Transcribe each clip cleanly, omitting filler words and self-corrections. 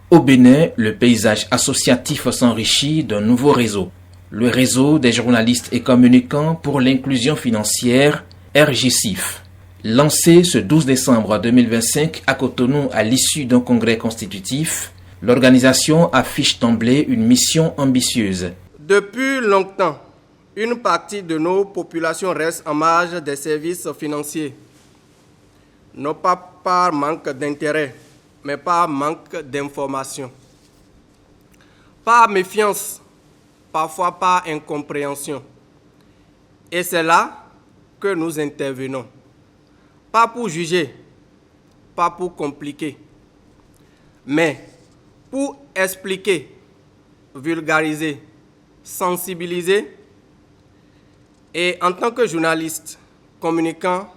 Au Bénin, le paysage associatif s'enrichit d'un nouveau réseau. Le réseau des journalistes et communicants pour l'inclusion financière, RJCIF. Lancé ce 12 décembre 2025 à Cotonou à l'issue d'un congrès constitutif, l'organisation affiche d'emblée une mission ambitieuse. Depuis longtemps, une partie de nos populations reste en marge des services financiers. Non pas par manque d'intérêt, mais par manque d'information. Par méfiance, parfois par incompréhension. Et c'est là que nous intervenons. Pas pour juger, pas pour compliquer, mais pour expliquer, vulgariser, sensibiliser. Et en tant que journaliste, communicant,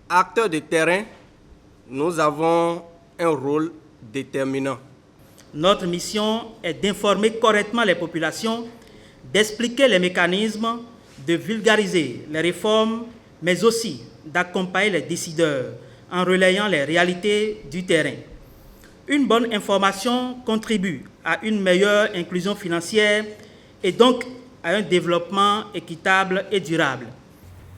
acteur de terrain, nous avons un rôle déterminant. Notre mission est d'informer correctement les populations, d'expliquer les mécanismes, de vulgariser les réformes, mais aussi d'accompagner les décideurs en relayant les réalités du terrain. Une bonne information contribue à une meilleure inclusion financière et donc à un développement équitable et durable.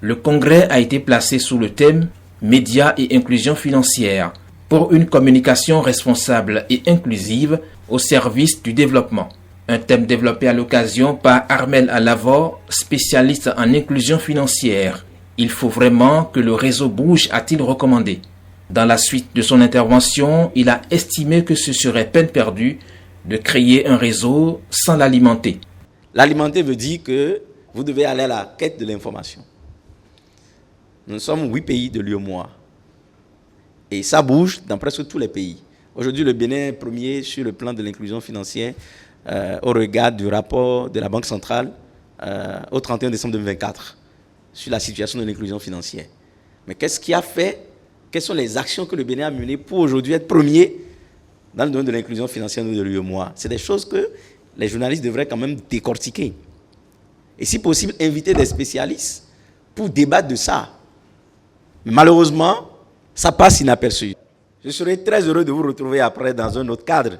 Le congrès a été placé sous le thème « Médias et inclusion financière » pour une communication responsable et inclusive au service du développement. Un thème développé à l'occasion par Armel Alavor, spécialiste en inclusion financière. Il faut vraiment que le réseau bouge, a-t-il recommandé. Dans la suite de son intervention, il a estimé que ce serait peine perdue de créer un réseau sans l'alimenter. L'alimenter veut dire que vous devez aller à la quête de l'information. Nous sommes 8 pays de l'UEMOA. Et ça bouge dans presque tous les pays. Aujourd'hui, le Bénin est premier sur le plan de l'inclusion financière au regard du rapport de la Banque centrale au 31 décembre 2024 sur la situation de l'inclusion financière. Mais qu'est-ce qui a fait? Quelles sont les actions que le Bénin a menées pour aujourd'hui être premier dans le domaine de l'inclusion financière de l'UEMOA? C'est des choses que les journalistes devraient quand même décortiquer. Et si possible, inviter des spécialistes pour débattre de ça. Mais malheureusement, ça passe inaperçu. Je serai très heureux de vous retrouver après dans un autre cadre.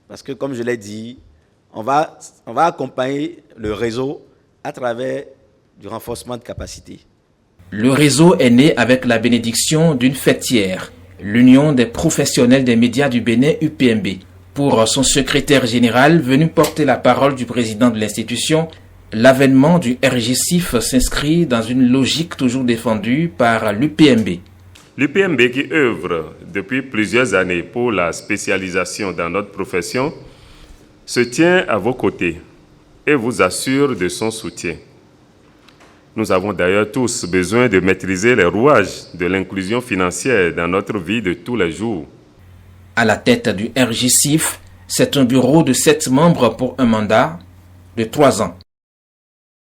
Parce que, comme je l'ai dit, on va accompagner le réseau à travers du renforcement de capacité. Le réseau est né avec la bénédiction d'une fêtière, l'Union des professionnels des médias du Bénin, UPMB. Pour son secrétaire général, venu porter la parole du président de l'institution, l'avènement du RJCIF s'inscrit dans une logique toujours défendue par l'UPMB. L'UPMB, qui œuvre depuis plusieurs années pour la spécialisation dans notre profession, se tient à vos côtés et vous assure de son soutien. Nous avons d'ailleurs tous besoin de maîtriser les rouages de l'inclusion financière dans notre vie de tous les jours. À la tête du RJCIF, c'est un bureau de 7 membres pour un mandat de 3 ans.